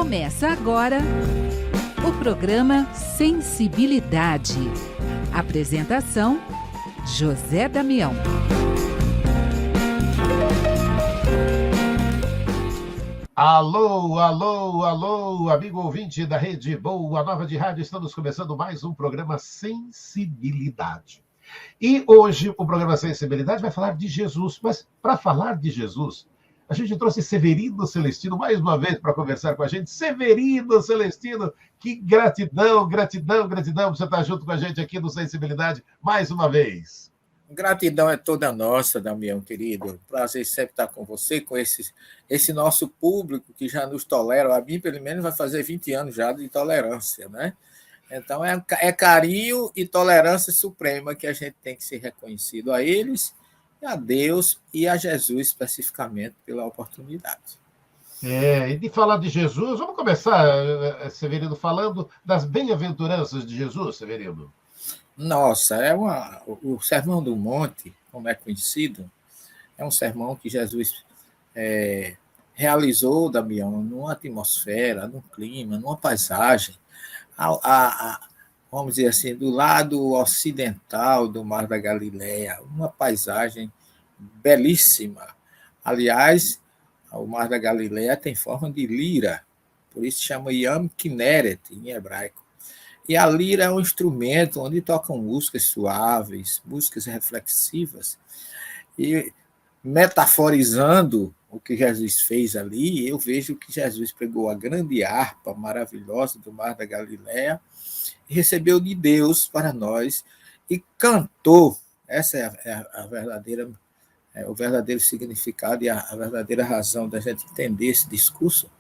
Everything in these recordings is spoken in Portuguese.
Começa agora o programa Sensibilidade. Apresentação: José Damião. Alô, alô, alô, amigo ouvinte da Rede Boa Nova de Rádio. Estamos começando mais um programa Sensibilidade. E hoje o programa Sensibilidade vai falar de Jesus. Mas para falar de Jesus, a gente trouxe Severino Celestino mais uma vez para conversar com a gente. Severino Celestino, que gratidão, gratidão, gratidão por você estar junto com a gente aqui no Sensibilidade mais uma vez. Gratidão é toda nossa, Damião, querido. Prazer sempre estar com você, com esse nosso público que já nos tolera. A mim, pelo menos, vai fazer 20 anos já de tolerância, né? Então, é carinho e tolerância suprema que a gente tem que ser reconhecido a eles, a Deus e a Jesus, especificamente, pela oportunidade. E de falar de Jesus, vamos começar, Severino, falando das bem-aventuranças de Jesus, Severino. Nossa, o Sermão do Monte, como é conhecido, é um sermão que Jesus realizou, Damião, numa atmosfera, num clima, numa paisagem, vamos dizer assim, do lado ocidental do Mar da Galileia, uma paisagem belíssima. Aliás, o Mar da Galileia tem forma de lira, por isso chama Yam Kinneret, em hebraico. E a lira é um instrumento onde tocam músicas suaves, músicas reflexivas. E metaforizando o que Jesus fez ali, eu vejo que Jesus pegou a grande harpa maravilhosa do Mar da Galileia e recebeu de Deus para nós e cantou. Essa é o verdadeiro significado e a verdadeira razão da gente entender esse discurso.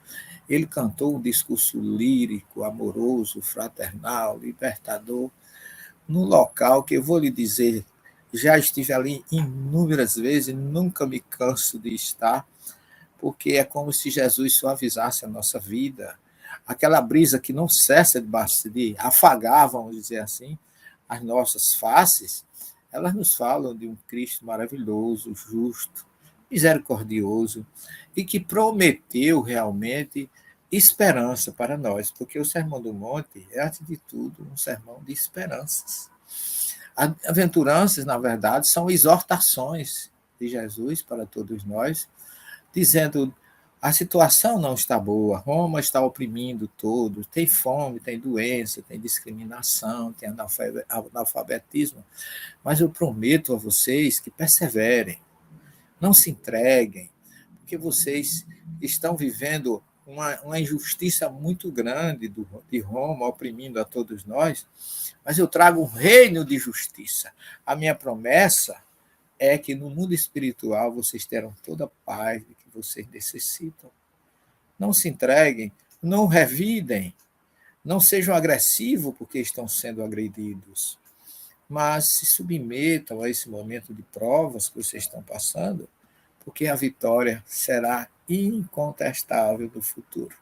Ele cantou um discurso lírico, amoroso, fraternal, libertador, num local que eu vou lhe dizer, já estive ali inúmeras vezes, nunca me canso de estar, porque é como se Jesus suavizasse a nossa vida. Aquela brisa que não cessa de afagar, vamos dizer assim, as nossas faces, elas nos falam de um Cristo maravilhoso, justo, misericordioso, e que prometeu realmente esperança para nós, porque o Sermão do Monte é, antes de tudo, um sermão de esperanças. As aventuranças, na verdade, são exortações de Jesus para todos nós, dizendo: a situação não está boa, Roma está oprimindo todos, tem fome, tem doença, tem discriminação, tem analfabetismo, mas eu prometo a vocês que perseverem, não se entreguem, porque vocês estão vivendo uma injustiça muito grande de Roma, oprimindo a todos nós, mas eu trago um reino de justiça. A minha promessa é que no mundo espiritual vocês terão toda a paz que vocês necessitam. Não se entreguem, não revidem, não sejam agressivos porque estão sendo agredidos, mas se submetam a esse momento de provas que vocês estão passando, porque a vitória será incontestável do futuro.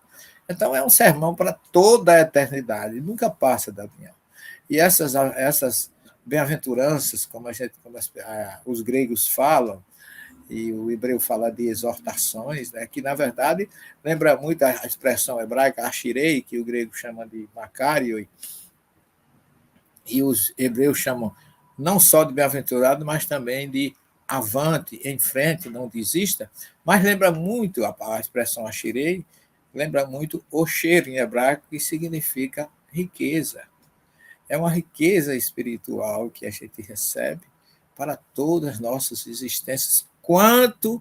Então, é um sermão para toda a eternidade, nunca passa, Damião. E essas bem-aventuranças, como os gregos falam, e o hebreu fala de exortações, né, que, na verdade, lembra muito a expressão hebraica, ashirei, que o grego chama de makarioi, e os hebreus chamam não só de bem-aventurado, mas também de avante, em frente, não desista, mas lembra muito a expressão ashirei, lembra muito osher em hebraico, que significa riqueza. É uma riqueza espiritual que a gente recebe para todas as nossas existências, quanto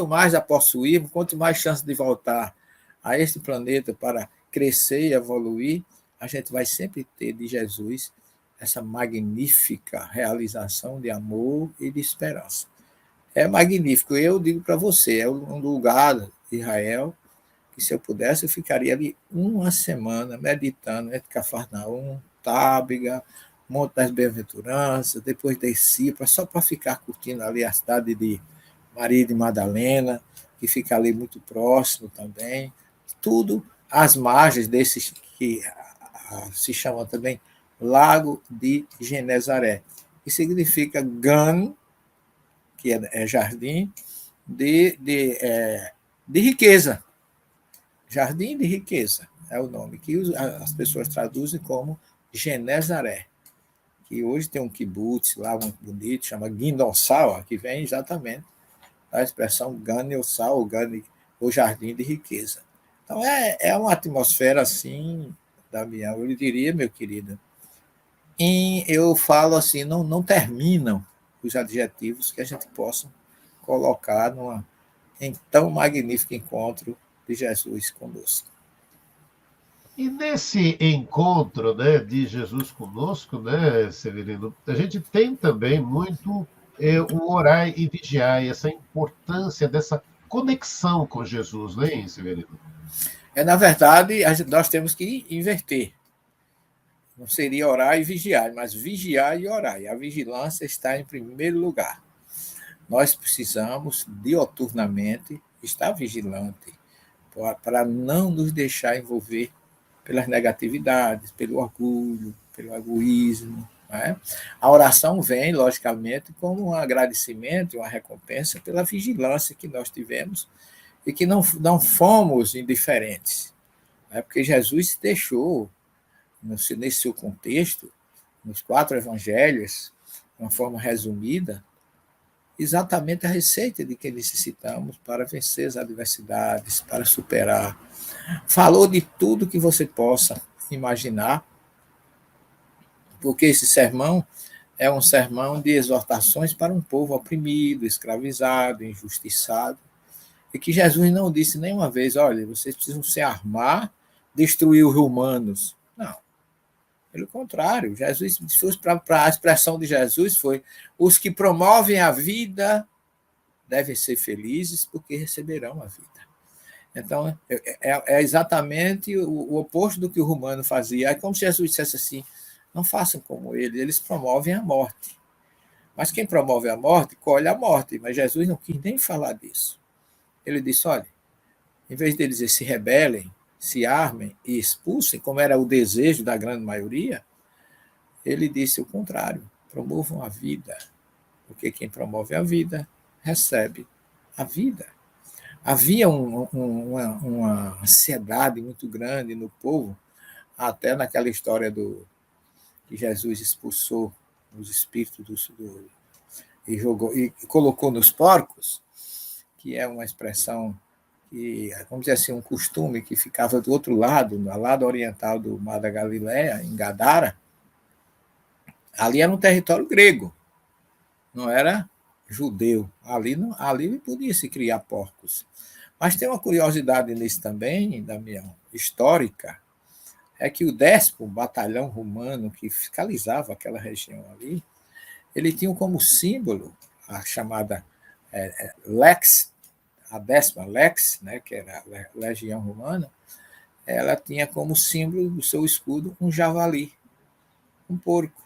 mais a possuirmos, quanto mais chance de voltar a este planeta para crescer e evoluir, a gente vai sempre ter de Jesus essa magnífica realização de amor e de esperança. É magnífico. Eu digo para você, é um lugar de Israel que, se eu pudesse, eu ficaria ali uma semana meditando entre Cafarnaum, Tábiga, Monte das Bem-aventuranças, depois descia, só para ficar curtindo ali a cidade de Maria de Madalena, que fica ali muito próximo também. Tudo às margens desses que se chama também Lago de Genezaré, que significa Gan, que é jardim, de riqueza. Jardim de Riqueza é o nome, que as pessoas traduzem como Genezaré, que hoje tem um kibutz lá muito bonito, chama Guindonsal, que vem exatamente da expressão Gane-Ossal, ou Jardim de Riqueza. Então, é uma atmosfera assim, Damião, eu diria, meu querido, e eu falo assim, não terminam os adjetivos que a gente possa colocar em tão magnífico encontro de Jesus conosco. E nesse encontro, né, de Jesus conosco, né, Severino, a gente tem também muito o orar e vigiar, e essa importância dessa conexão com Jesus, né, Severino? Na verdade, nós temos que inverter. Não seria orar e vigiar, mas vigiar e orar. E a vigilância está em primeiro lugar. Nós precisamos, dioturnamente, estar vigilante para não nos deixar envolver pelas negatividades, pelo orgulho, pelo egoísmo. Né? A oração vem, logicamente, como um agradecimento, uma recompensa pela vigilância que nós tivemos e que não fomos indiferentes. Né? Porque Jesus deixou, nesse seu contexto, nos 4 evangelhos, de uma forma resumida, exatamente a receita de que necessitamos para vencer as adversidades, para superar. Falou de tudo que você possa imaginar, porque esse sermão é um sermão de exortações para um povo oprimido, escravizado, injustiçado, e que Jesus não disse nenhuma vez, olha, vocês precisam se armar, destruir os romanos. Não. Pelo contrário, Jesus, para a expressão de Jesus foi: os que promovem a vida devem ser felizes porque receberão a vida. Então, é exatamente o oposto do que o romano fazia. É como se Jesus dissesse assim: não façam como eles promovem a morte. Mas quem promove a morte, colhe a morte. Mas Jesus não quis nem falar disso. Ele disse: olha, em vez deles se rebelem, se armem e expulsem, como era o desejo da grande maioria, ele disse o contrário: promovam a vida, porque quem promove a vida recebe a vida. Havia uma ansiedade muito grande no povo, até naquela história que Jesus expulsou os espíritos e jogou e colocou nos porcos, que é uma expressão que, vamos dizer assim, um costume que ficava do outro lado, no lado oriental do Mar da Galileia, em Gadara. Ali era um território grego, não era judeu. Ali podia se criar porcos. Mas tem uma curiosidade nisso também, Damião, histórica, é que o 10º batalhão romano que fiscalizava aquela região ali, ele tinha como símbolo a chamada Lex, a 10ª Lex, né, que era a legião romana, ela tinha como símbolo do seu escudo um javali, um porco.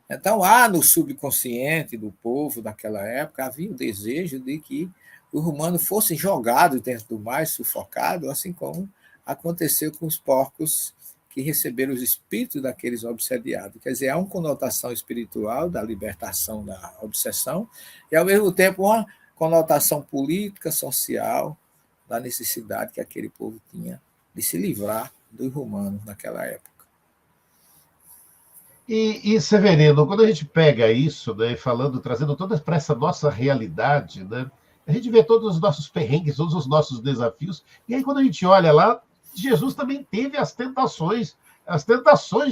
Então, no subconsciente do povo daquela época, havia o desejo de que os romanos fossem jogados dentro do mar, sufocados, assim como aconteceu com os porcos que receberam os espíritos daqueles obsediados. Quer dizer, há uma conotação espiritual da libertação da obsessão e, ao mesmo tempo, uma conotação política, social, da necessidade que aquele povo tinha de se livrar dos romanos naquela época. E Severino, quando a gente pega isso, né, trazendo toda para essa nossa realidade, né, a gente vê todos os nossos perrengues, todos os nossos desafios, e aí quando a gente olha lá, Jesus também teve as tentações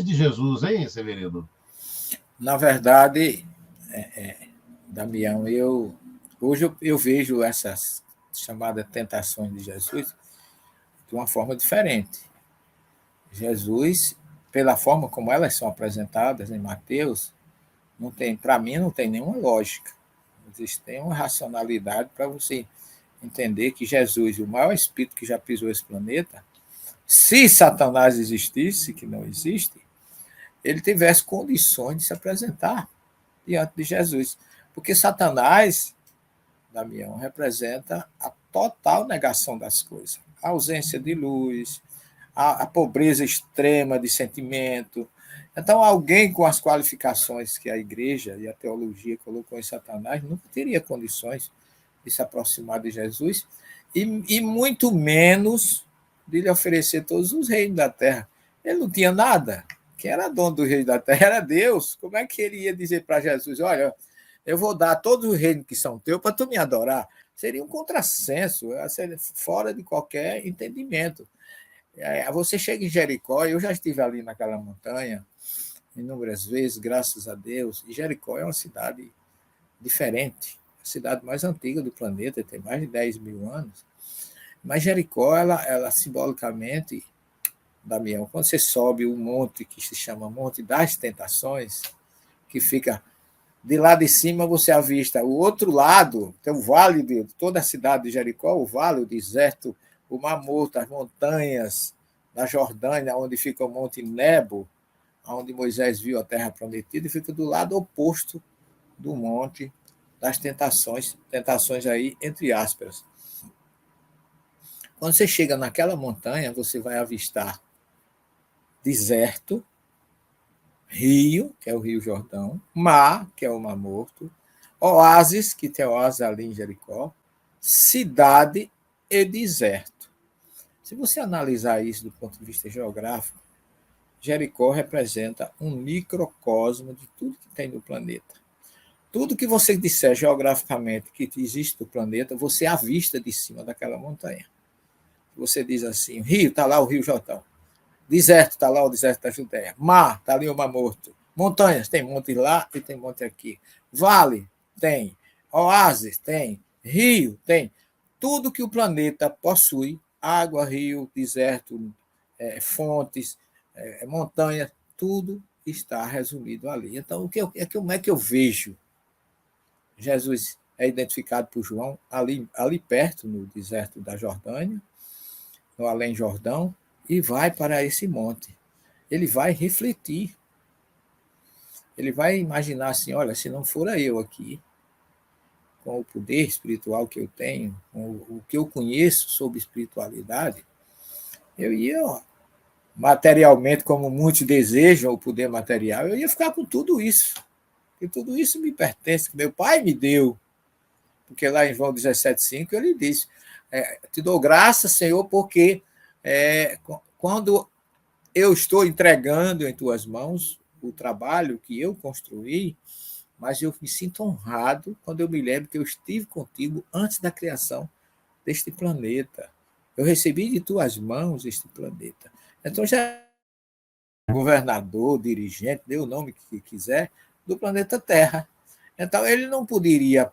de Jesus, hein, Severino? Na verdade, Damião, hoje eu vejo essas chamadas tentações de Jesus de uma forma diferente. Jesus, pela forma como elas são apresentadas em Mateus, para mim não tem nenhuma lógica. Existe nenhuma racionalidade para você entender que Jesus, o maior espírito que já pisou esse planeta, se Satanás existisse, que não existe, ele tivesse condições de se apresentar diante de Jesus. Porque Satanás, Damião, representa a total negação das coisas. A ausência de luz, a pobreza extrema de sentimento. Então, alguém com as qualificações que a igreja e a teologia colocou em Satanás nunca teria condições de se aproximar de Jesus e muito menos de lhe oferecer todos os reinos da terra. Ele não tinha nada. Quem era dono do reino da terra era Deus. Como é que ele ia dizer para Jesus, olha, eu vou dar todos os reinos que são teus para tu me adorar? Seria um contrassenso, seria fora de qualquer entendimento. Você chega em Jericó, eu já estive ali naquela montanha inúmeras vezes, graças a Deus, e Jericó é uma cidade diferente, a cidade mais antiga do planeta, tem mais de 10 mil anos, mas Jericó, ela simbolicamente, Damião, quando você sobe um monte que se chama Monte das Tentações, que fica de lá de cima, você avista o outro lado, tem o vale de toda a cidade de Jericó, o vale, o deserto, o Mar Morto, as montanhas da Jordânia, onde fica o Monte Nebo, onde Moisés viu a terra prometida, e fica do lado oposto do Monte das Tentações, tentações aí entre aspas. Quando você chega naquela montanha, você vai avistar deserto, rio, que é o Rio Jordão, mar, que é o Mar Morto, oásis, que tem oásis ali em Jericó, cidade e deserto. Se você analisar isso do ponto de vista geográfico, Jericó representa um microcosmo de tudo que tem no planeta. Tudo que você disser geograficamente que existe no planeta, você avista de cima daquela montanha. Você diz assim, rio, está lá o Rio Jordão. Deserto, está lá o deserto da Judéia. Mar, está ali o Mar Morto. Montanhas, tem monte lá e tem monte aqui. Vale, tem. Oásis, tem. Rio, tem. Tudo que o planeta possui, água, rio, deserto, fontes, montanhas, tudo está resumido ali. Então, como é que eu vejo? Jesus é identificado por João ali perto, no deserto da Jordânia, no Além Jordão, e vai para esse monte. Ele vai refletir. Ele vai imaginar assim, olha, se não fora eu aqui, com o poder espiritual que eu tenho, com o que eu conheço sobre espiritualidade, eu ia, materialmente, como muitos desejam o poder material, eu ia ficar com tudo isso. Porque tudo isso me pertence, que meu pai me deu. Porque lá em João 17,5 ele diz, te dou graça, Senhor, porque quando eu estou entregando em tuas mãos o trabalho que eu construí, mas eu me sinto honrado quando eu me lembro que eu estive contigo antes da criação deste planeta. Eu recebi de tuas mãos este planeta. Então, já é governador, dirigente, dê o nome que quiser, do planeta Terra. Então, ele não poderia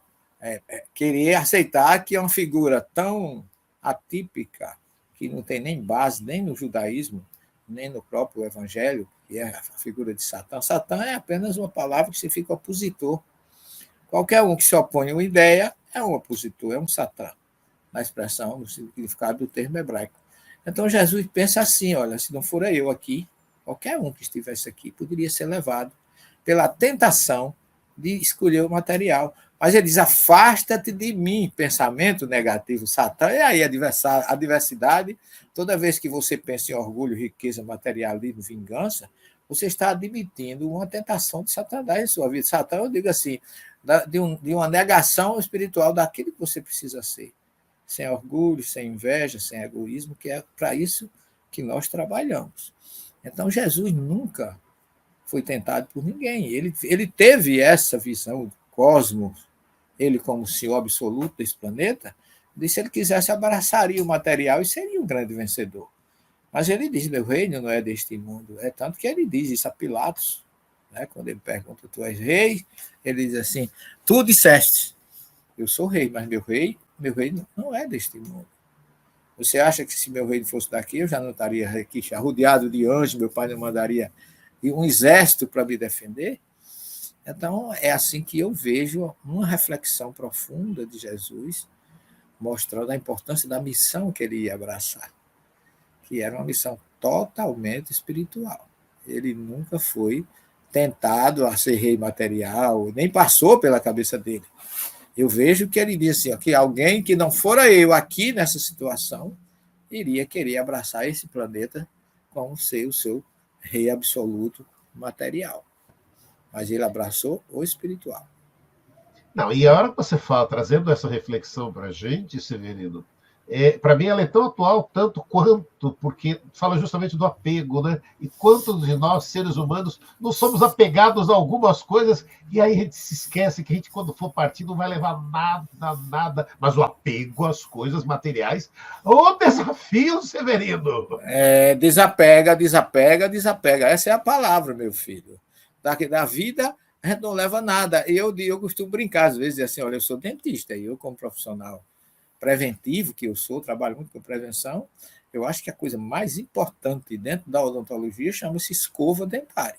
querer aceitar que é uma figura tão atípica, que não tem nem base, nem no judaísmo, nem no próprio evangelho, que é a figura de Satã. Satã é apenas uma palavra que significa opositor. Qualquer um que se opõe a uma ideia é um opositor, é um Satã, na expressão, no significado do termo hebraico. Então, Jesus pensa assim, olha, se não for eu aqui, qualquer um que estivesse aqui poderia ser levado pela tentação de escolher o material. Mas ele diz, afasta-te de mim, pensamento negativo, Satã. E aí a diversidade, toda vez que você pensa em orgulho, riqueza, materialismo, vingança, você está admitindo uma tentação de Satanás em sua vida. Satã, eu digo assim, de uma negação espiritual daquilo que você precisa ser. Sem orgulho, sem inveja, sem egoísmo, que é para isso que nós trabalhamos. Então, Jesus nunca foi tentado por ninguém. Ele teve essa visão do cosmos, ele como Senhor absoluto desse planeta, disse que se ele quisesse abraçaria o material e seria um grande vencedor. Mas ele diz, meu reino não é deste mundo. É tanto que ele diz isso a Pilatos, né? Quando ele pergunta, tu és rei? Ele diz assim, tu disseste, eu sou rei, mas meu reino não é deste mundo. Você acha que se meu reino fosse daqui, eu já não estaria aqui rodeado de anjos, meu pai não mandaria um exército para me defender? Então, é assim que eu vejo uma reflexão profunda de Jesus, mostrando a importância da missão que ele ia abraçar, que era uma missão totalmente espiritual. Ele nunca foi tentado a ser rei material, nem passou pela cabeça dele. Eu vejo que ele disse assim, que alguém que não fora eu aqui nessa situação, iria querer abraçar esse planeta como ser o seu rei absoluto material. Mas ele abraçou o espiritual. Não, e a hora que você fala, trazendo essa reflexão para a gente, Severino, Para mim ela é tão atual tanto quanto, porque fala justamente do apego, né? E quantos de nós, seres humanos, não somos apegados a algumas coisas e aí a gente se esquece que a gente, quando for partir, não vai levar nada, nada. Mas o apego às coisas materiais, ô desafio, Severino! Desapega, desapega, desapega. Essa é a palavra, meu filho. Da vida, a gente não leva nada. E eu costumo brincar, às vezes, assim, olha, eu sou dentista, e eu, como profissional preventivo, que eu sou, trabalho muito com prevenção, eu acho que a coisa mais importante dentro da odontologia chama-se escova dentária,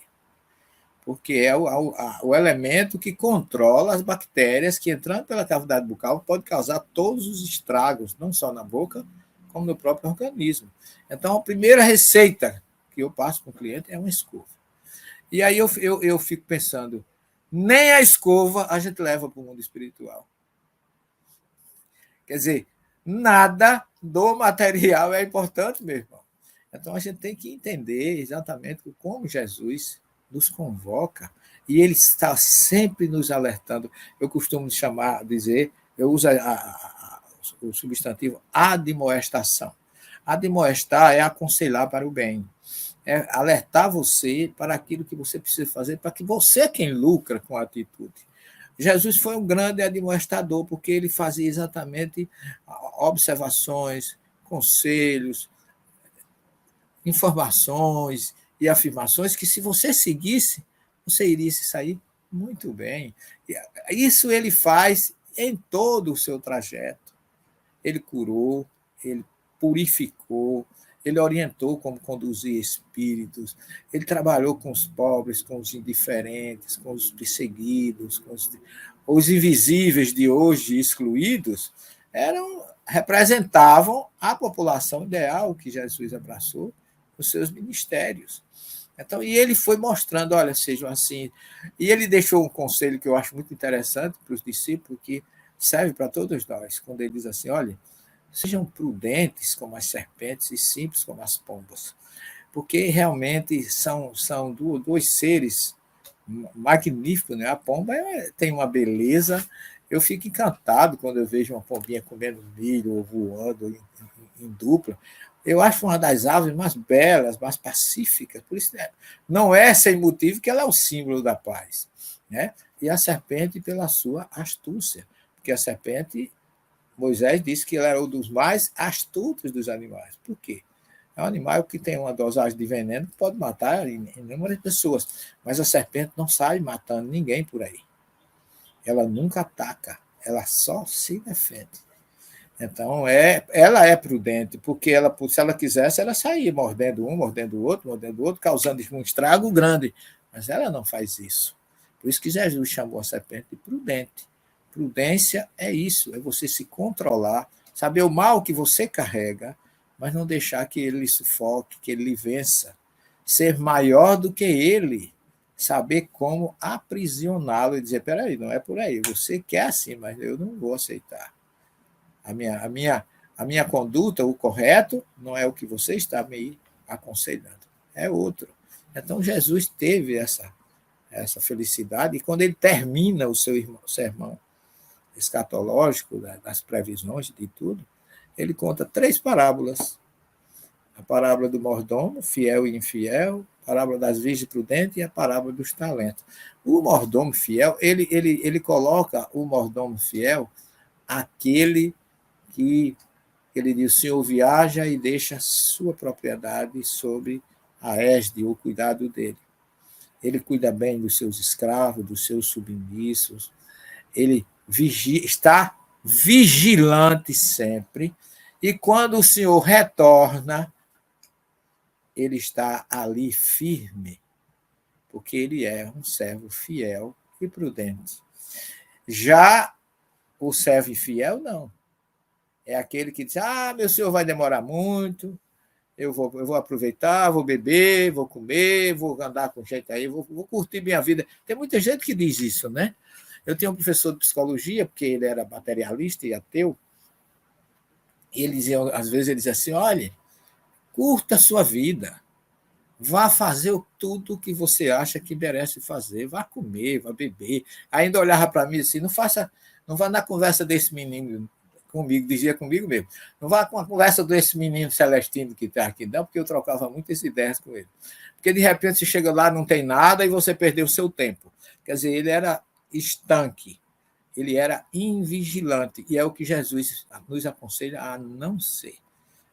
porque é o elemento que controla as bactérias que, entrando pela cavidade bucal, pode causar todos os estragos, não só na boca, como no próprio organismo. Então, a primeira receita que eu passo para o cliente é uma escova. E aí eu fico pensando, nem a escova a gente leva para o mundo espiritual. Quer dizer, nada do material é importante, meu irmão. Então, a gente tem que entender exatamente como Jesus nos convoca e ele está sempre nos alertando. Eu costumo dizer, eu uso o substantivo admoestação. Admoestar é aconselhar para o bem, é alertar você para aquilo que você precisa fazer, para que você é quem lucra com a atitude. Jesus foi um grande admoestador, porque ele fazia exatamente observações, conselhos, informações e afirmações que, se você seguisse, você iria se sair muito bem. Isso ele faz em todo o seu trajeto. Ele curou, ele purificou, ele orientou como conduzir espíritos, ele trabalhou com os pobres, com os indiferentes, com os perseguidos, com os invisíveis de hoje, excluídos, representavam a população ideal que Jesus abraçou nos seus ministérios. Então, e ele foi mostrando, olha, sejam assim. E ele deixou um conselho que eu acho muito interessante para os discípulos, que serve para todos nós, quando ele diz assim, olha, sejam prudentes como as serpentes e simples como as pombas, porque realmente são dois seres magníficos, né? A pomba tem uma beleza, eu fico encantado quando eu vejo uma pombinha comendo milho ou voando em dupla. Eu acho uma das aves mais belas, mais pacíficas, por isso não é sem motivo que ela é o símbolo da paz, né? E a serpente pela sua astúcia, porque a serpente, Moisés disse que ele era um dos mais astutos dos animais. Por quê? É um animal que tem uma dosagem de veneno que pode matar inúmeras pessoas, mas a serpente não sai matando ninguém por aí. Ela nunca ataca, ela só se defende. Então, ela é prudente, porque se ela quisesse, ela saía mordendo um, mordendo o outro, causando um estrago grande. Mas ela não faz isso. Por isso que Jesus chamou a serpente de prudente. Prudência é isso, é você se controlar, saber o mal que você carrega, mas não deixar que ele lhe sufoque, que ele lhe vença. Ser maior do que ele, saber como aprisioná-lo e dizer, peraí, não é por aí, você quer assim, mas eu não vou aceitar. A minha conduta, o correto, não é o que você está me aconselhando, é outro. Então, Jesus teve essa felicidade, e quando ele termina o seu sermão escatológico, das previsões de tudo, ele conta 3 parábolas. A parábola do mordomo, fiel e infiel, a parábola das virgens prudentes e a parábola dos talentos. O mordomo fiel, ele coloca o mordomo fiel, aquele que ele diz, o senhor viaja e deixa sua propriedade sobre a ésde, o cuidado dele. Ele cuida bem dos seus escravos, dos seus submissos, ele está vigilante sempre, e quando o Senhor retorna, ele está ali firme, porque ele é um servo fiel e prudente. Já o servo infiel, não. É aquele que diz, meu senhor vai demorar muito, eu vou aproveitar, vou beber, vou comer, vou andar com gente aí, vou curtir minha vida. Tem muita gente que diz isso, né? Eu tinha um professor de psicologia, porque ele era materialista e ateu, e às vezes ele dizia assim, olha, curta a sua vida, vá fazer tudo o que você acha que merece fazer, vá comer, vá beber. Ainda olhava para mim assim, não vá na conversa desse menino comigo, dizia comigo mesmo, não vá com a conversa desse menino Celestino que está aqui, não, porque eu trocava muitas ideias com ele. Porque, de repente, você chega lá, não tem nada, e você perdeu o seu tempo. Quer dizer, ele era estanque, ele era invigilante, e é o que Jesus nos aconselha a não ser.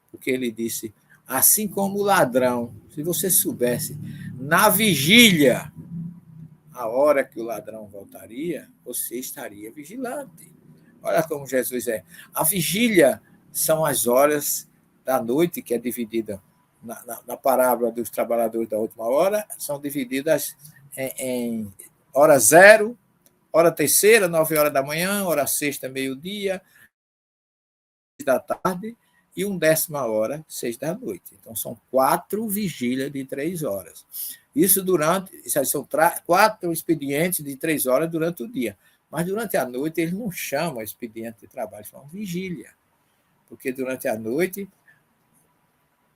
Porque ele disse, assim como o ladrão, se você soubesse, na vigília, a hora que o ladrão voltaria, você estaria vigilante. Olha como Jesus é. A vigília são as horas da noite, que é dividida na parábola dos trabalhadores da última hora, são divididas em hora zero, hora terceira, 9 horas da manhã, hora sexta, meio-dia, 6 da tarde, e 1ª hora, 6 da noite. Então, são 4 vigílias de 3 horas. Isso são 4 expedientes de 3 horas durante o dia. Mas durante a noite, eles não chamam expediente de trabalho, chamam vigília. Porque durante a noite,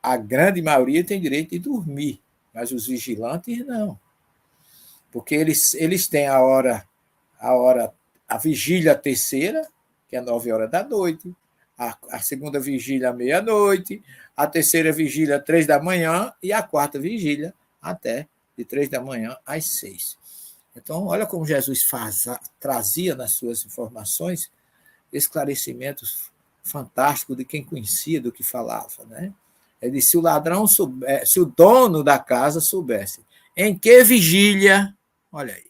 a grande maioria tem direito de dormir, mas os vigilantes não. Porque eles têm a vigília terceira, que é 9 horas da noite, a segunda vigília, meia-noite, a terceira vigília, 3 da manhã, e a quarta vigília, até de 3 da manhã às 6. Então, olha como Jesus trazia nas suas informações esclarecimentos fantásticos de quem conhecia do que falava. Né? Ele disse, se o dono da casa soubesse em que vigília, olha aí,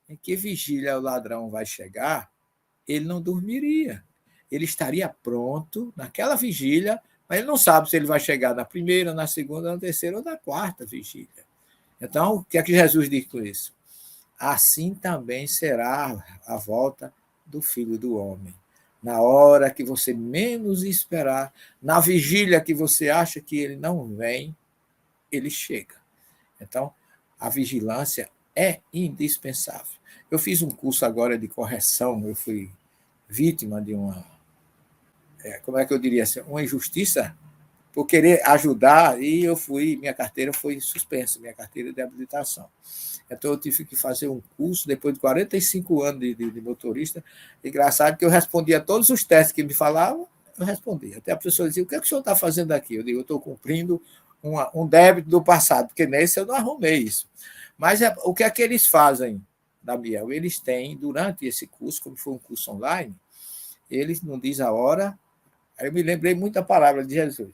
em que vigília o ladrão vai chegar, ele não dormiria. Ele estaria pronto naquela vigília, mas ele não sabe se ele vai chegar na primeira, na segunda, na terceira ou na quarta vigília. Então, o que é que Jesus diz com isso? Assim também será a volta do Filho do Homem. Na hora que você menos esperar, na vigília que você acha que ele não vem, ele chega. Então, a vigilância é indispensável. Eu fiz um curso agora de correção, eu fui vítima de como é que eu diria assim, uma injustiça por querer ajudar, e minha carteira foi suspensa, minha carteira de habilitação. Então, eu tive que fazer um curso, depois de 45 anos de motorista. Engraçado que eu respondia a todos os testes que me falavam, eu respondia. Até a professora dizia, o que é que o senhor está fazendo aqui? Eu digo, eu estou cumprindo um débito do passado, porque nesse eu não arrumei isso. Mas o que é que eles fazem, Damião? Eles têm, durante esse curso, como foi um curso online, eles não dizem a hora. Aí eu me lembrei muito da palavra de Jesus.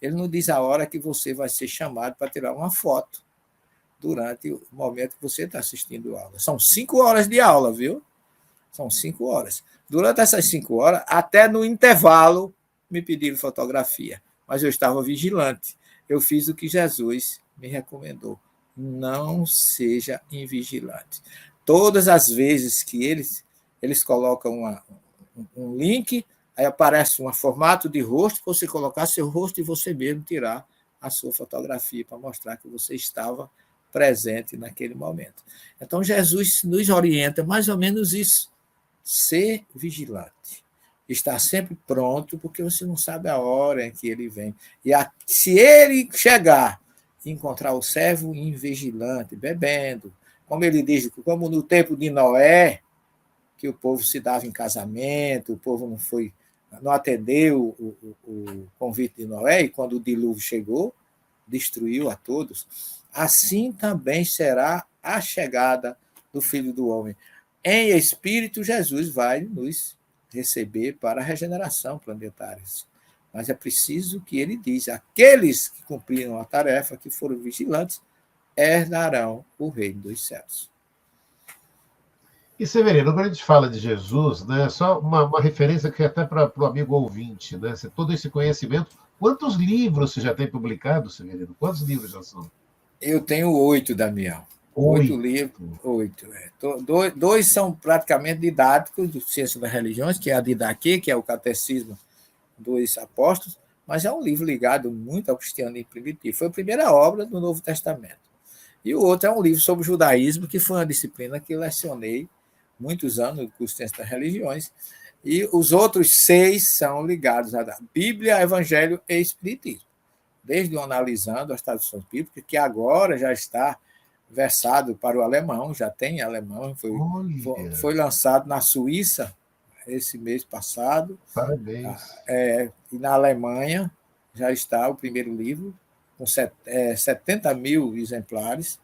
Ele não diz a hora que você vai ser chamado para tirar uma foto durante o momento que você está assistindo a aula. São 5 horas de aula, viu? São 5 horas. Durante essas 5 horas, até no intervalo, me pediram fotografia, mas eu estava vigilante. Eu fiz o que Jesus me recomendou. Não seja invigilante. Todas as vezes que eles colocam um link, aí aparece um formato de rosto, você colocar seu rosto e você mesmo tirar a sua fotografia para mostrar que você estava presente naquele momento. Então, Jesus nos orienta mais ou menos isso. Ser vigilante. Estar sempre pronto, porque você não sabe a hora em que ele vem. E se ele chegar e encontrar o servo invigilante, bebendo, como ele diz, como no tempo de Noé, que o povo se dava em casamento, o povo não atendeu o convite de Noé, e quando o dilúvio chegou, destruiu a todos. Assim também será a chegada do Filho do Homem. Em espírito, Jesus vai nos receber para a regeneração planetária. Mas é preciso que ele diz, aqueles que cumpriram a tarefa, que foram vigilantes, herdarão o reino dos céus. E, Severino, quando a gente fala de Jesus, né, só uma referência que até para o amigo ouvinte, né, todo esse conhecimento, quantos livros você já tem publicado, Severino? Quantos livros já são? Eu tenho 8, Damião. 8 livros. 8. Dois são praticamente didáticos, do Ciência das Religiões, que é a Didaquê, que é o Catecismo dos Apóstolos, mas é um livro ligado muito ao cristianismo primitivo. Foi a primeira obra do Novo Testamento. E o outro é um livro sobre o judaísmo, que foi uma disciplina que eu lecionei muitos anos no curso de Ciência das Religiões. E os outros 6 são ligados à Bíblia, Evangelho e Espiritismo. Desde o Analisando as Traduções Bíblicas, que agora já está versado para o alemão, já tem alemão, foi lançado na Suíça, esse mês passado. Parabéns. E na Alemanha já está o primeiro livro, com 70 mil exemplares.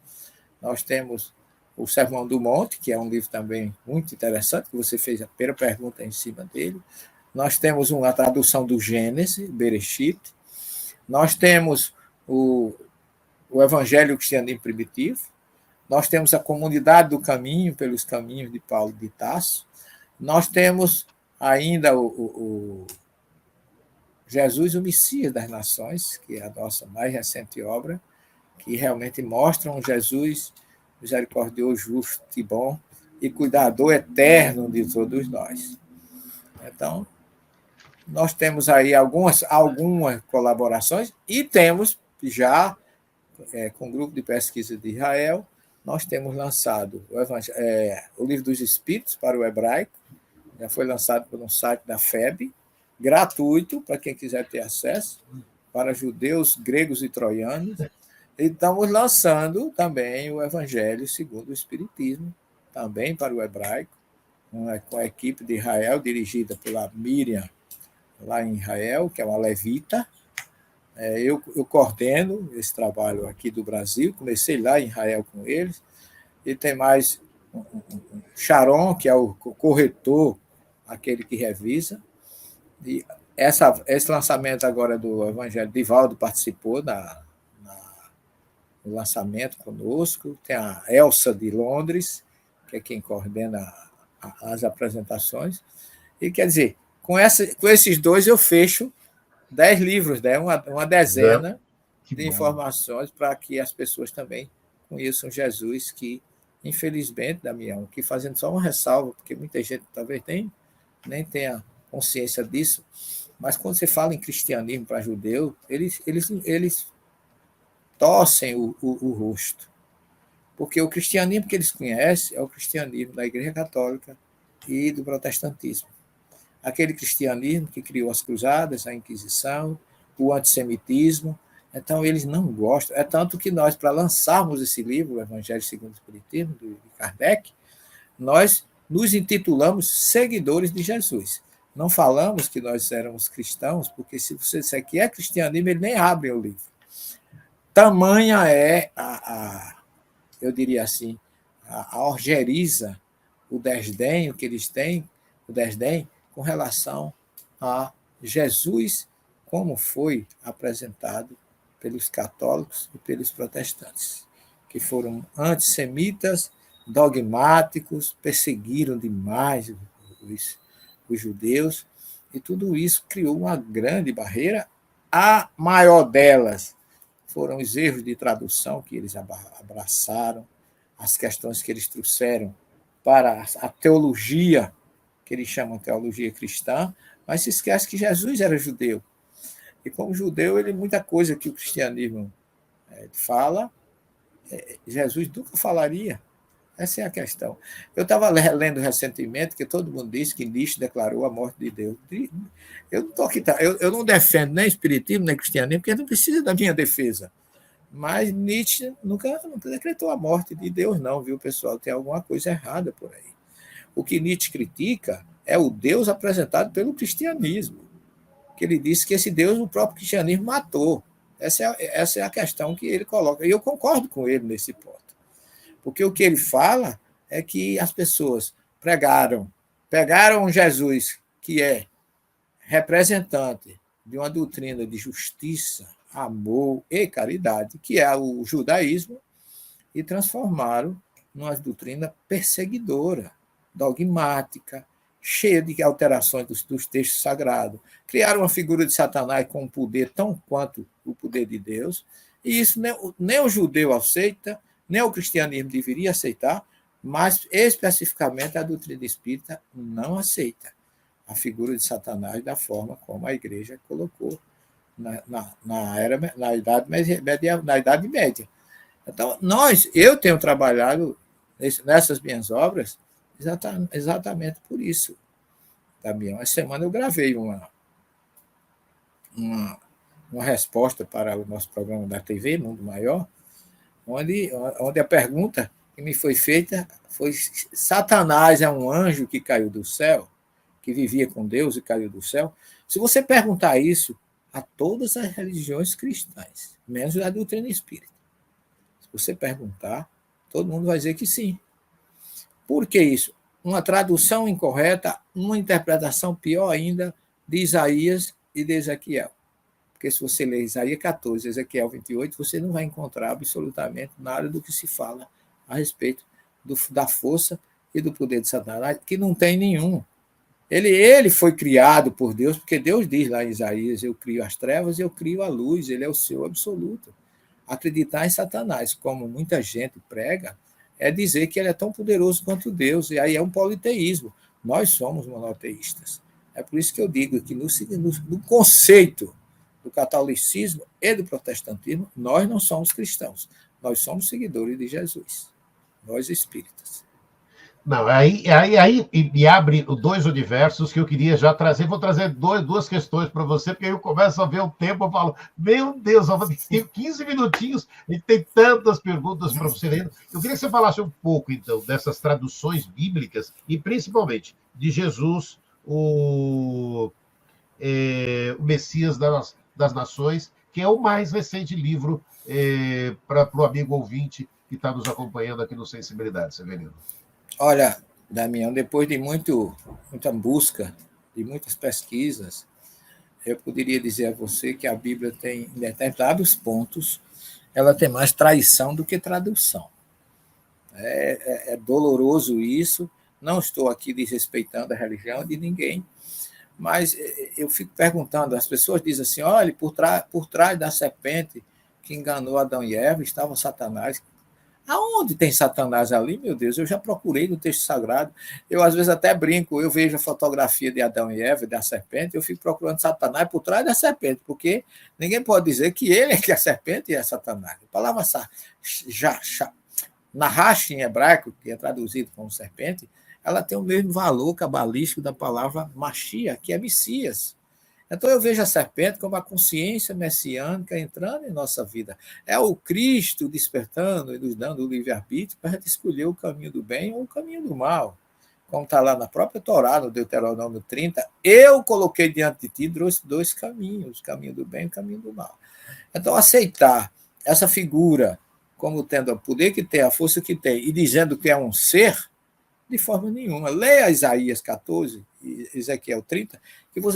Nós temos o Sermão do Monte, que é um livro também muito interessante, que você fez a primeira pergunta em cima dele. Nós temos uma tradução do Gênesis, Bereshit. Nós temos o Evangelho Cristianismo Primitivo. Nós temos a Comunidade do Caminho, pelos caminhos de Paulo de Tarso. Nós temos ainda o Jesus, o Messias das Nações, que é a nossa mais recente obra, que realmente mostra um Jesus misericordioso, justo e bom, e cuidador eterno de todos nós. Então, nós temos aí algumas colaborações e temos já, com o grupo de pesquisa de Israel, nós temos lançado o Livro dos Espíritos para o hebraico, já foi lançado por um site da FEB, gratuito para quem quiser ter acesso, para judeus, gregos e troianos. E estamos lançando também o Evangelho segundo o Espiritismo, também para o hebraico, com a equipe de Israel, dirigida pela Miriam, lá em Israel, que é uma levita. Eu coordeno esse trabalho aqui do Brasil, comecei lá em Israel com eles, e tem mais Sharon, que é o corretor, aquele que revisa. E esse lançamento agora do Evangelho, Divaldo participou no lançamento conosco, tem a Elsa de Londres, que é quem coordena as apresentações, e quer dizer, com esses dois eu fecho 10 livros, né? uma dezena de informações para que as pessoas também conheçam Jesus, que, infelizmente, Damião, que fazendo só uma ressalva, porque muita gente talvez nem tenha consciência disso, mas quando você fala em cristianismo para judeu, eles torcem o rosto, porque o cristianismo que eles conhecem é o cristianismo da Igreja Católica e do protestantismo. Aquele cristianismo que criou as cruzadas, a Inquisição, o antissemitismo. Então, eles não gostam. É tanto que nós, para lançarmos esse livro, o Evangelho segundo o Espiritismo, de Kardec, nós nos intitulamos seguidores de Jesus. Não falamos que nós éramos cristãos, porque se você disser que é cristianismo, ele nem abre o livro. Tamanha é eu diria assim, a orgeriza, o desdém que eles têm, o desdém com relação a Jesus, como foi apresentado pelos católicos e pelos protestantes, que foram antissemitas, dogmáticos, perseguiram demais os judeus, e tudo isso criou uma grande barreira. A maior delas foram os erros de tradução que eles abraçaram, as questões que eles trouxeram para a teologia, que eles chamam de teologia cristã, mas se esquece que Jesus era judeu. E como judeu, muita coisa que o cristianismo fala, Jesus nunca falaria. Essa é a questão. Eu estava lendo recentemente que todo mundo disse que Nietzsche declarou a morte de Deus. Eu não, eu não defendo nem espiritismo, nem cristianismo, porque não precisa da minha defesa. Mas Nietzsche nunca decretou a morte de Deus, não, viu, pessoal? Tem alguma coisa errada por aí. O que Nietzsche critica é o Deus apresentado pelo cristianismo, que ele disse que esse Deus o próprio cristianismo matou. Essa é a questão que ele coloca. E eu concordo com ele nesse ponto. Porque o que ele fala é que as pessoas pegaram Jesus, que é representante de uma doutrina de justiça, amor e caridade, que é o judaísmo, e transformaram numa doutrina perseguidora, dogmática, cheia de alterações dos textos sagrados. Criaram uma figura de Satanás com um poder tão quanto o poder de Deus, e isso nem o judeu aceita, nem o cristianismo deveria aceitar, mas especificamente a doutrina espírita não aceita a figura de Satanás da forma como a Igreja colocou na Idade Média. Então, eu tenho trabalhado nessas minhas obras exatamente por isso, Damião. Essa semana eu gravei uma resposta para o nosso programa da TV, Mundo Maior, onde a pergunta que me foi feita foi: Satanás é um anjo que caiu do céu? que vivia com Deus e caiu do céu. Se você perguntar isso a todas as religiões cristãs, menos a doutrina espírita, se você perguntar, todo mundo vai dizer que sim. Por que isso? Uma tradução incorreta, uma interpretação pior ainda de Isaías e de Ezequiel. Porque se você ler Isaías 14, Ezequiel 28, você não vai encontrar absolutamente nada do que se fala a respeito da força e do poder de Satanás, que não tem nenhum. Ele foi criado por Deus, porque Deus diz lá em Isaías, eu crio as trevas e eu crio a luz, ele é o seu absoluto. Acreditar em Satanás, como muita gente prega, é dizer que ele é tão poderoso quanto Deus, e aí é um politeísmo. Nós somos monoteístas. É por isso que eu digo que no conceito do catolicismo e do protestantismo, nós não somos cristãos, nós somos seguidores de Jesus, nós espíritas. Não, aí me abre dois universos que eu queria já trazer. Vou trazer duas questões para você, porque aí eu começo a ver o tempo e falo, meu Deus, eu tenho 15 minutinhos e tem tantas perguntas para você ler. Eu queria que você falasse um pouco, então, dessas traduções bíblicas e, principalmente, de Jesus, o Messias das Nações, que é o mais recente livro para o amigo ouvinte que está nos acompanhando aqui no Sensibilidade, Severino. Olha, Damião, depois de muita busca, de muitas pesquisas, eu poderia dizer a você que a Bíblia tem, em determinados pontos, ela tem mais traição do que tradução. É doloroso isso, não estou aqui desrespeitando a religião de ninguém, mas eu fico perguntando, as pessoas dizem assim, olha, por trás da serpente que enganou Adão e Eva estava Satanás. Aonde tem Satanás ali, meu Deus? Eu já procurei no texto sagrado. Eu, às vezes, até brinco. Eu vejo a fotografia de Adão e Eva, da serpente, eu fico procurando Satanás por trás da serpente, porque ninguém pode dizer que ele é que é a serpente e é Satanás. A palavra Nahash, em hebraico, que é traduzido como serpente, ela tem o mesmo valor cabalístico da palavra Mashiach, que é Messias. Então eu vejo a serpente como a consciência messiânica entrando em nossa vida. É o Cristo despertando e nos dando o livre-arbítrio para a gente escolher o caminho do bem ou o caminho do mal. Como está lá na própria Torá, no Deuteronômio 30, eu coloquei diante de ti dois caminhos, o caminho do bem e o caminho do mal. Então aceitar essa figura como tendo o poder que tem, a força que tem, e dizendo que é um ser, de forma nenhuma. Leia Isaías 14 e Ezequiel 30,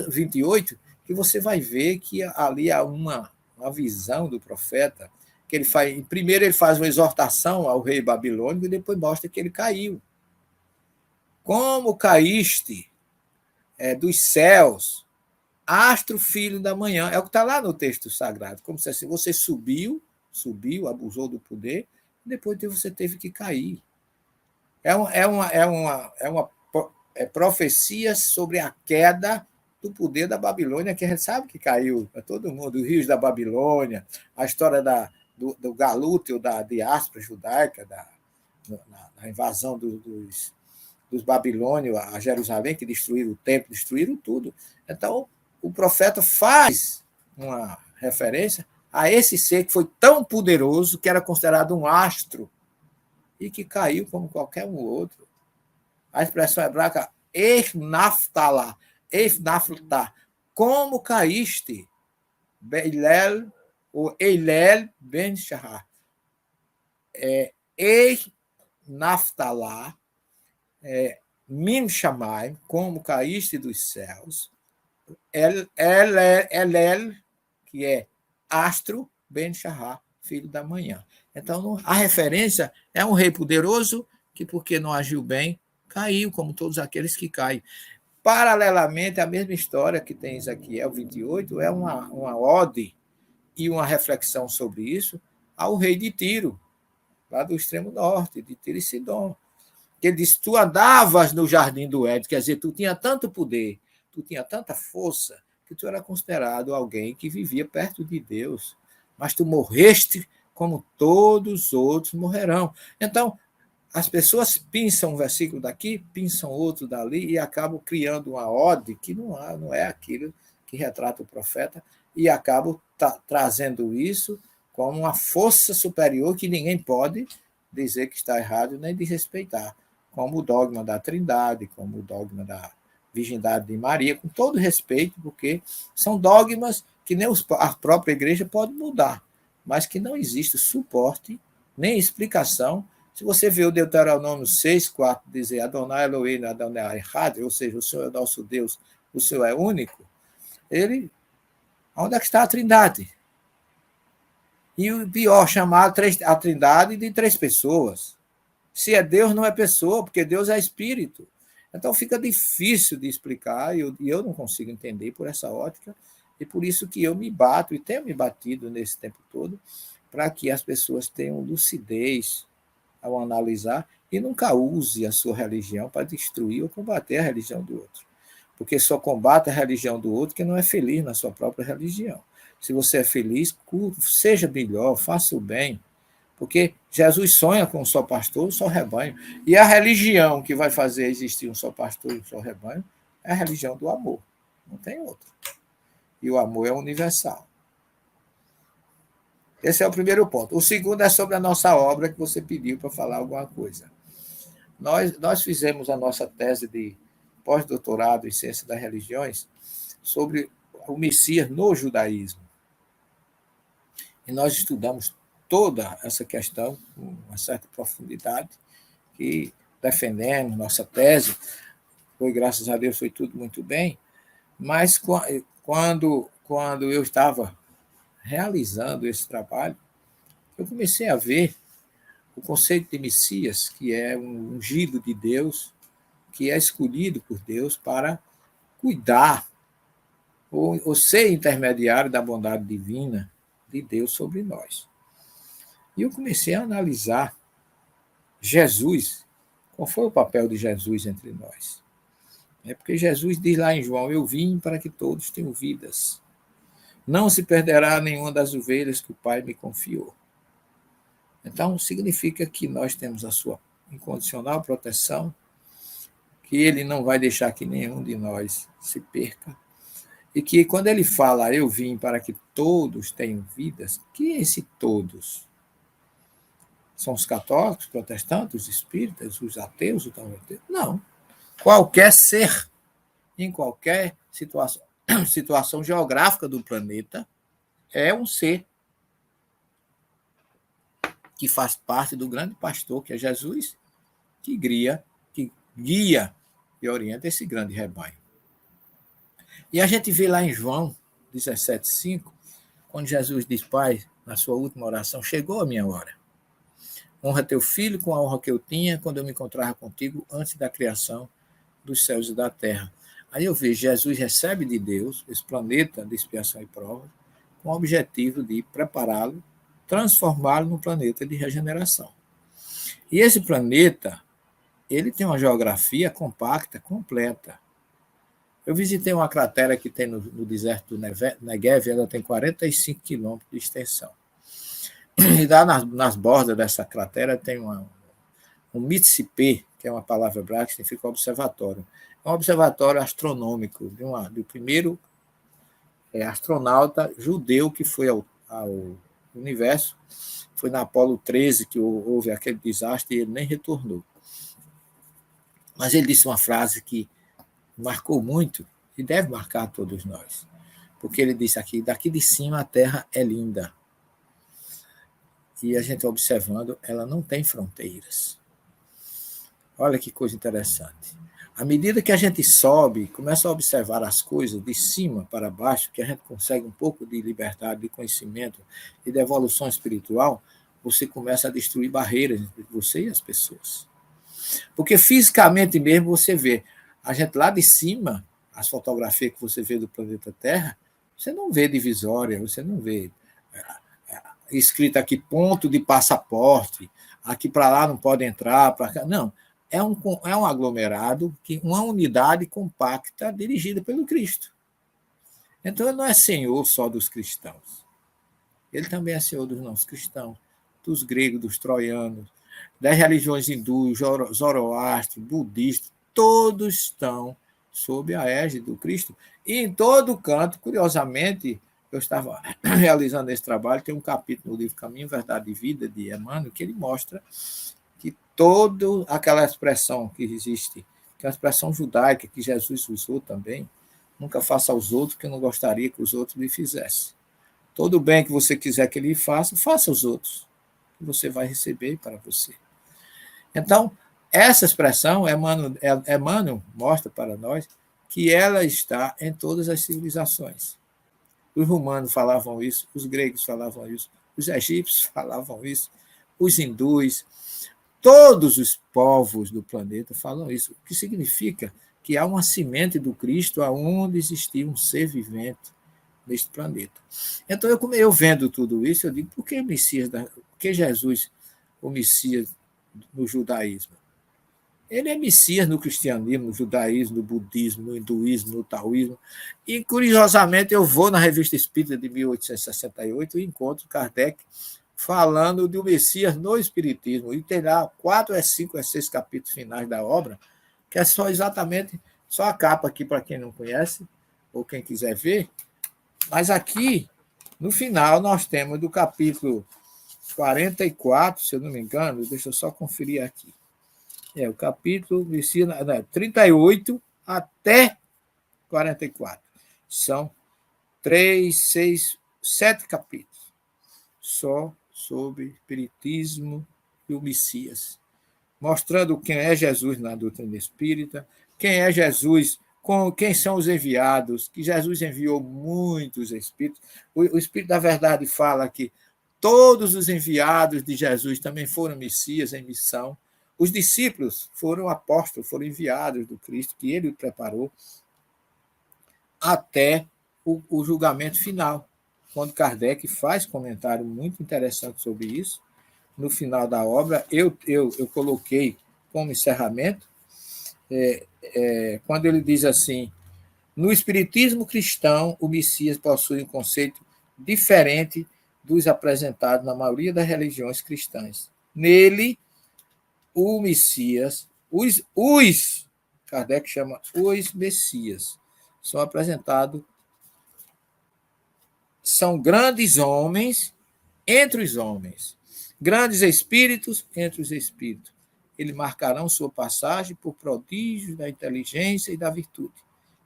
28, que você vai ver que ali há uma visão do profeta, que ele faz, primeiro ele faz uma exortação ao rei babilônico e depois mostra que ele caiu. Como caíste dos céus, astro filho da manhã, é o que está lá no texto sagrado, como se assim, você subiu, abusou do poder, e depois você teve que cair. É uma profecia sobre a queda do poder da Babilônia, que a gente sabe que caiu para todo mundo, os rios da Babilônia, a história do galúteo da diáspora judaica, na invasão dos babilônios a Jerusalém, que destruíram o templo, destruíram tudo. Então, o profeta faz uma referência a esse ser que foi tão poderoso, que era considerado um astro, e que caiu como qualquer um outro. A expressão hebraica, Eif Naftala, como caíste, Beilel, ou Eilel ben Shahar. Eif Naftala, Min Shammai, como caíste dos céus, Elel, que é astro, ben Shahar, filho da manhã. Então, a referência é um rei poderoso que, porque não agiu bem, caiu, como todos aqueles que caem. Paralelamente, a mesma história que tem em Ezequiel 28 é uma ode e uma reflexão sobre isso ao rei de Tiro, lá do extremo norte, de Tiro e Sidom. Que ele disse, tu andavas no jardim do Éden, quer dizer, tu tinha tanto poder, tu tinha tanta força, que tu era considerado alguém que vivia perto de Deus, mas tu morreste como todos os outros morrerão. Então, as pessoas pensam um versículo daqui, pensam outro dali e acabam criando uma ode que não é aquilo que retrata o profeta e acabam trazendo isso como uma força superior que ninguém pode dizer que está errado nem desrespeitar, como o dogma da Trindade, como o dogma virgindade de Maria, com todo respeito, porque são dogmas que nem a própria igreja pode mudar, mas que não existe suporte nem explicação. Se você vê o Deuteronômio 6,4 dizer Adonai Eloheinu Adonai Echad, ou seja, o Senhor é nosso Deus, o Senhor é único, onde é que está a Trindade? E o pior, chamar a Trindade de 3 pessoas. Se é Deus, não é pessoa, porque Deus é espírito. Então fica difícil de explicar, e eu não consigo entender por essa ótica, e por isso que eu me bato, e tenho me batido nesse tempo todo, para que as pessoas tenham lucidez ao analisar e nunca use a sua religião para destruir ou combater a religião do outro. Porque só combate a religião do outro que não é feliz na sua própria religião. Se você é feliz, seja melhor, faça o bem. Porque Jesus sonha com um só pastor, um só rebanho. E a religião que vai fazer existir um só pastor e um só rebanho é a religião do amor. Não tem outra. E o amor é universal. Esse é o primeiro ponto. O segundo é sobre a nossa obra, que você pediu para falar alguma coisa. Nós fizemos a nossa tese de pós-doutorado em Ciência das Religiões sobre o Messias no judaísmo. E nós estudamos toda essa questão com uma certa profundidade, que defendemos nossa tese. Graças a Deus, foi tudo muito bem. Mas quando eu estava realizando esse trabalho, eu comecei a ver o conceito de Messias, que é um ungido de Deus, que é escolhido por Deus para cuidar ou ser intermediário da bondade divina de Deus sobre nós. E eu comecei a analisar Jesus, qual foi o papel de Jesus entre nós. Porque Jesus diz lá em João, eu vim para que todos tenham vidas. Não se perderá nenhuma das ovelhas que o Pai me confiou. Então, significa que nós temos a sua incondicional proteção, que ele não vai deixar que nenhum de nós se perca, e que quando ele fala, eu vim para que todos tenham vidas, que é esse todos? São os católicos, protestantes, os espíritas, os ateus, não. Qualquer ser, em qualquer situação geográfica do planeta, é um ser que faz parte do grande pastor, que é Jesus, que guia e orienta esse grande rebanho. E a gente vê lá em João 17,5, quando Jesus diz, Pai, na sua última oração, chegou a minha hora. Honra teu filho com a honra que eu tinha quando eu me encontrava contigo antes da criação dos céus e da terra. Aí eu vejo, Jesus recebe de Deus esse planeta de expiação e prova, com o objetivo de prepará-lo, transformá-lo num planeta de regeneração. E esse planeta, ele tem uma geografia compacta, completa. Eu visitei uma cratera que tem no deserto do Negev, ela tem 45 quilômetros de extensão. E lá nas bordas dessa cratera tem um Mitzipé, que é uma palavra hebraica que significa observatório. É um observatório astronômico do primeiro astronauta judeu que foi ao universo. Foi na Apolo 13 que houve aquele desastre e ele nem retornou. Mas ele disse uma frase que marcou muito e deve marcar todos nós. Porque ele disse aqui, daqui de cima a Terra é linda. E a gente observando, ela não tem fronteiras. Olha que coisa interessante. À medida que a gente sobe, começa a observar as coisas de cima para baixo, que a gente consegue um pouco de liberdade, de conhecimento e de evolução espiritual, você começa a destruir barreiras entre você e as pessoas. Porque fisicamente mesmo você vê, a gente lá de cima, as fotografias que você vê do planeta Terra, você não vê divisória, você não vê escrito aqui ponto de passaporte, aqui para lá não pode entrar, para cá. Não, é um aglomerado, uma unidade compacta dirigida pelo Cristo. Então, ele não é senhor só dos cristãos. Ele também é senhor dos não cristãos, dos gregos, dos troianos, das religiões hindus, zoroastro, budistas, todos estão sob a égide do Cristo. E em todo canto, curiosamente, eu estava realizando esse trabalho, tem um capítulo no livro Caminho, Verdade e Vida, de Emmanuel, que ele mostra que toda aquela expressão que existe, que é uma expressão judaica que Jesus usou também. Nunca faça aos outros o que eu não gostaria que os outros lhe fizessem. Todo bem que você quiser que ele lhe faça, faça aos outros, que você vai receber para você. Então, essa expressão, Emmanuel mostra para nós que ela está em todas as civilizações. Os romanos falavam isso, os gregos falavam isso, os egípcios falavam isso, os hindus, todos os povos do planeta falam isso, o que significa que há uma semente do Cristo aonde existia um ser vivente neste planeta. Então, eu vendo tudo isso, eu digo, por que Jesus, o Messias no judaísmo? Ele é Messias no cristianismo, no judaísmo, no budismo, no hinduísmo, no taoísmo. E, curiosamente, eu vou na Revista Espírita de 1868 e encontro Kardec falando do Messias no Espiritismo. E tem lá 4, 5, 6 capítulos finais da obra, que é exatamente só a capa aqui, para quem não conhece, ou quem quiser ver. Mas aqui, no final, nós temos do capítulo 44, se eu não me engano, deixa eu só conferir aqui. O capítulo 38 até 44. São 3, 6, 7 capítulos. Só sobre Espiritismo e o Messias. Mostrando quem é Jesus na doutrina espírita, quem é Jesus, quem são os enviados, que Jesus enviou muitos espíritos. O Espírito da Verdade fala que todos os enviados de Jesus também foram Messias em missão. Os discípulos foram apóstolos, foram enviados do Cristo, que ele preparou até o julgamento final, quando Kardec faz comentário muito interessante sobre isso. No final da obra, eu coloquei como encerramento, quando ele diz assim: no Espiritismo cristão, o Messias possui um conceito diferente dos apresentados na maioria das religiões cristãs. Nele, o Messias, Kardec chama os Messias, são apresentados, são grandes homens entre os homens, grandes espíritos entre os espíritos. Eles marcarão sua passagem por prodígios da inteligência e da virtude,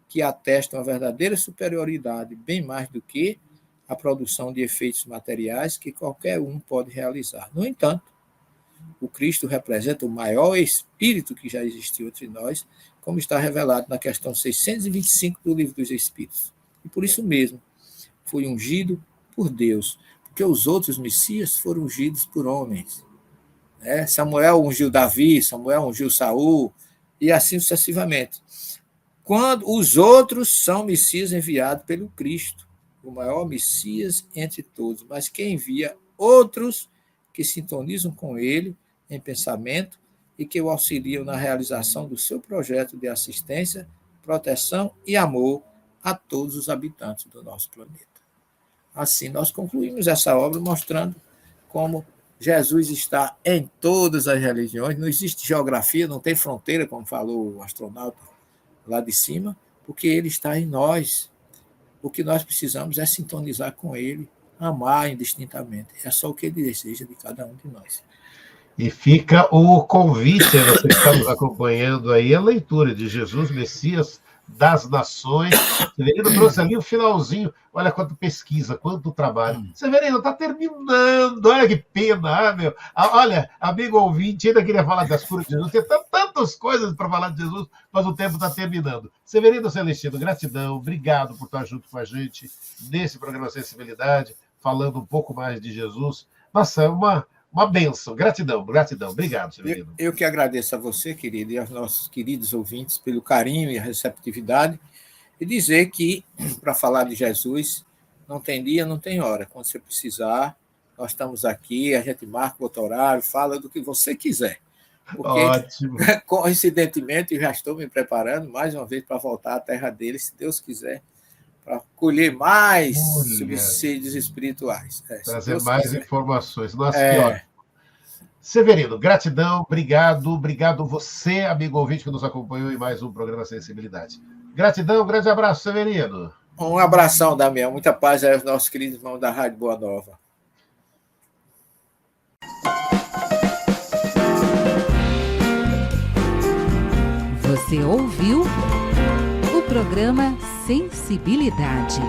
que atestam a verdadeira superioridade, bem mais do que a produção de efeitos materiais que qualquer um pode realizar. No entanto, o Cristo representa o maior espírito que já existiu entre nós, como está revelado na questão 625 do Livro dos Espíritos. E por isso mesmo, foi ungido por Deus, porque os outros Messias foram ungidos por homens. Samuel ungiu Davi, Samuel ungiu Saul, e assim sucessivamente. Quando os outros são Messias enviados pelo Cristo, o maior Messias entre todos, mas que envia outros que sintonizam com ele em pensamento e que o auxiliam na realização do seu projeto de assistência, proteção e amor a todos os habitantes do nosso planeta. Assim, nós concluímos essa obra mostrando como Jesus está em todas as religiões, não existe geografia, não tem fronteira, como falou o astronauta lá de cima, porque ele está em nós. O que nós precisamos é sintonizar com ele, amar indistintamente. É só o que ele deseja de cada um de nós. E fica o convite a você que está nos acompanhando aí, a leitura de Jesus, Messias das Nações. Severino trouxe ali o finalzinho. Olha quanto pesquisa, quanto trabalho. Severino, está terminando. Olha que pena. Meu. Olha, amigo ouvinte, ainda queria falar das curas de Jesus. Tem tantas coisas para falar de Jesus, mas o tempo está terminando. Severino Celestino, gratidão. Obrigado por estar junto com a gente nesse programa Sensibilidade, falando um pouco mais de Jesus. Nossa, é uma bênção. Gratidão. Obrigado, Severino. Eu que agradeço a você, querido, e aos nossos queridos ouvintes pelo carinho e a receptividade, e dizer que, para falar de Jesus, não tem dia, não tem hora. Quando você precisar, nós estamos aqui, a gente marca outro horário, fala do que você quiser. Porque, ótimo. Coincidentemente, eu já estou me preparando mais uma vez para voltar à terra dele, se Deus quiser, para colher mais subsídios espirituais. Trazer mais informações. Nossa, que ótimo. Severino, gratidão, obrigado você, amigo ouvinte que nos acompanhou em mais um programa Sensibilidade. Gratidão, grande abraço, Severino. Um abração, Damião, muita paz aos nossos queridos irmãos da Rádio Boa Nova. Você ouviu o programa Sensibilidade.